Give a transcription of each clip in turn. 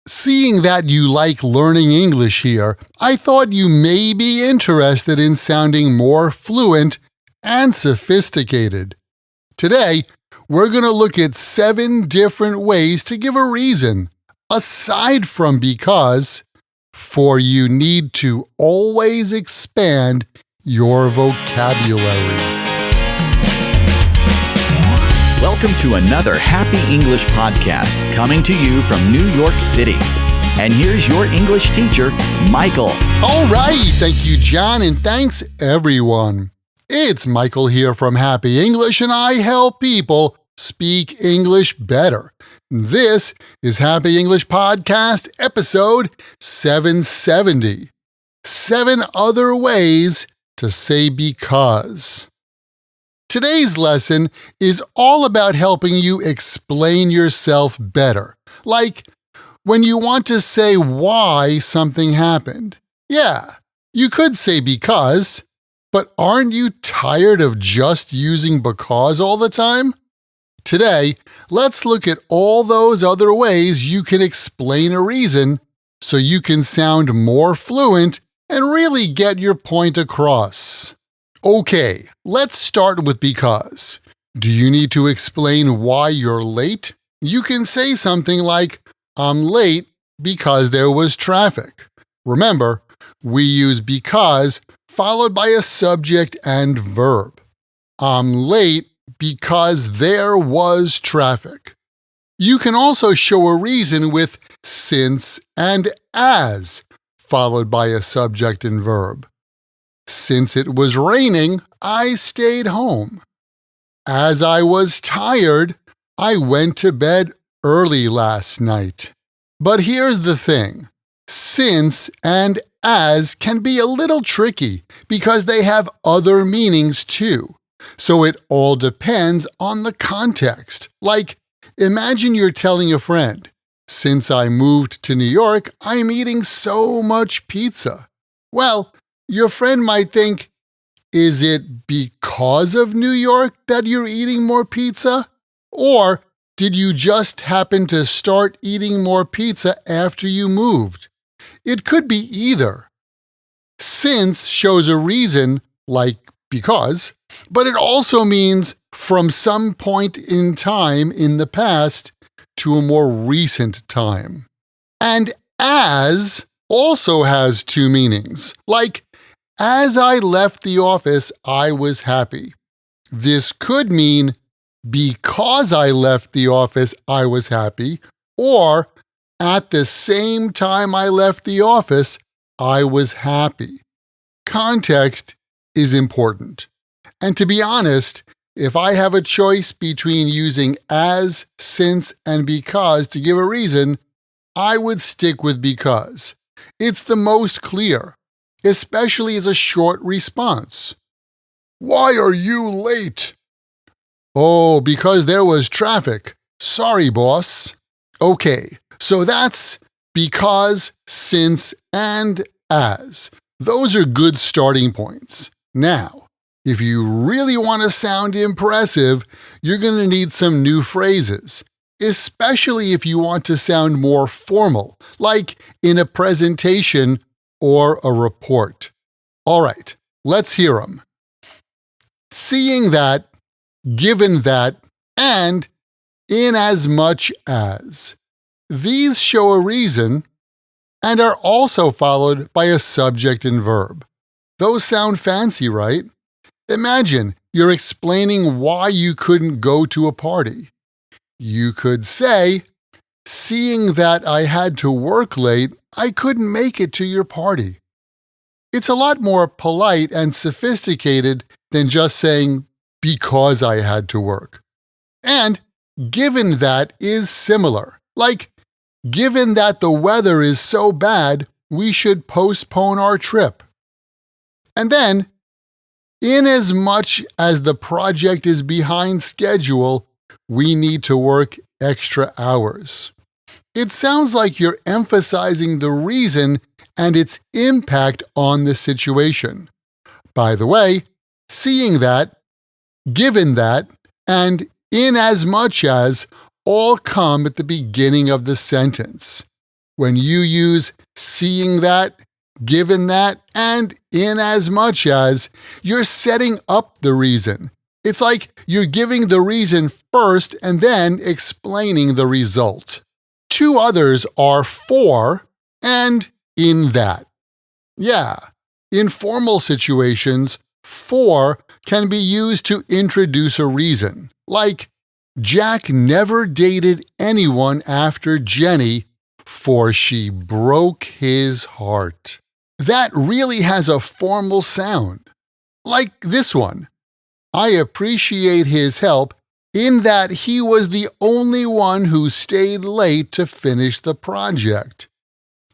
Seeing that you like learning English here, I thought you may be interested in sounding more fluent and sophisticated. Today, we're going to look at 7 different ways to give a reason, aside from because, for you need to always expand your vocabulary. Welcome to another Happy English podcast coming to you from New York City. And here's your English teacher, Michael. All right, thank you, John, and thanks, everyone. It's Michael here from Happy English, and I help people speak English better. This is Happy English Podcast, episode 770. 7 other ways to say because. Today's lesson is all about helping you explain yourself better, like when you want to say why something happened. Yeah, you could say because, but aren't you tired of just using because all the time? Today, let's look at all those other ways you can explain a reason so you can sound more fluent and really get your point across. Okay, let's start with because. Do you need to explain why you're late? You can say something like, I'm late because there was traffic. Remember, we use because followed by a subject and verb. I'm late because there was traffic. You can also show a reason with since and as, followed by a subject and verb. Since it was raining, I stayed home. As I was tired, I went to bed early last night. But here's the thing. Since and as can be a little tricky because they have other meanings too. So it all depends on the context. Like, imagine you're telling a friend, since I moved to New York, I'm eating so much pizza. Well, your friend might think, is it because of New York that you're eating more pizza? Or did you just happen to start eating more pizza after you moved? It could be either. Since shows a reason, like because, but it also means from some point in time in the past to a more recent time. And as also has 2 meanings, like as I left the office, I was happy. This could mean because I left the office, I was happy, or at the same time I left the office, I was happy. Context is important. And to be honest, if I have a choice between using as, since, and because to give a reason, I would stick with because. It's the most clear, especially as a short response. Why are you late? Oh, because there was traffic. Sorry, boss. Okay, so that's because, since, and as. Those are good starting points. Now, if you really want to sound impressive, you're going to need some new phrases, especially if you want to sound more formal, like in a presentation or a report. All right, let's hear them. Seeing that, given that, and in as much as. These show a reason and are also followed by a subject and verb. Those sound fancy, right? Imagine you're explaining why you couldn't go to a party. You could say, seeing that I had to work late, I couldn't make it to your party. It's a lot more polite and sophisticated than just saying, because I had to work. And given that is similar. Like, given that the weather is so bad, we should postpone our trip. And then, in as much as the project is behind schedule, we need to work extra hours. It sounds like you're emphasizing the reason and its impact on the situation. By the way, seeing that, given that, and in as much as all come at the beginning of the sentence. when you use seeing that, given that, and in as much as, you're setting up the reason. It's like you're giving the reason first and then explaining the result. Two others are for and in that. Yeah, in formal situations, for can be used to introduce a reason, like Jack never dated anyone after Jenny, for she broke his heart. That really has a formal sound. Like this one. I appreciate his help in that he was the only one who stayed late to finish the project.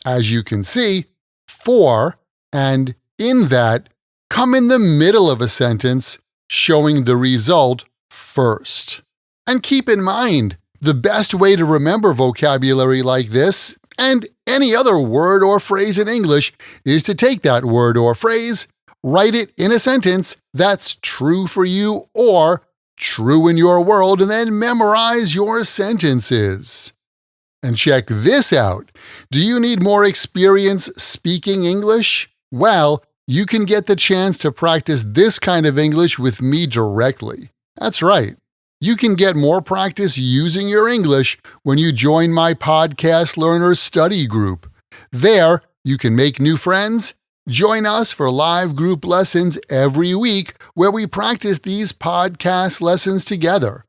As you can see, for and in that come in the middle of a sentence, showing the result first. And keep in mind, the best way to remember vocabulary like this, and any other word or phrase in English, is to take that word or phrase, write it in a sentence that's true for you or true in your world, and then memorize your sentences. And check this out. Do you need more experience speaking English? Well, you can get the chance to practice this kind of English with me directly. That's right. You can get more practice using your English when you join my Podcast Learners Study Group. There, you can make new friends. Join us for live group lessons every week where we practice these podcast lessons together.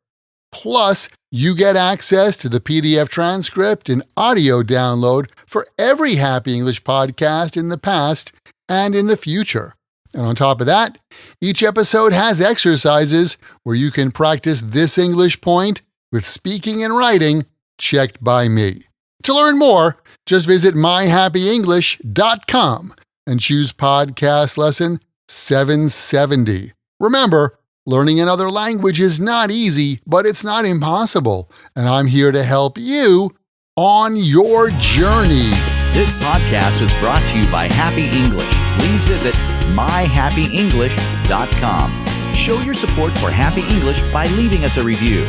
Plus, you get access to the PDF transcript and audio download for every Happy English podcast in the past and in the future. And on top of that, each episode has exercises where you can practice this English point with speaking and writing checked by me. To learn more, just visit myhappyenglish.com and choose podcast lesson 770. Remember, learning another language is not easy, but it's not impossible, and I'm here to help you on your journey. This podcast was brought to you by Happy English. Please visit myhappyenglish.com. Show your support for Happy English by leaving us a review.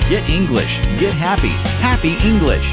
Get English, get happy, Happy English.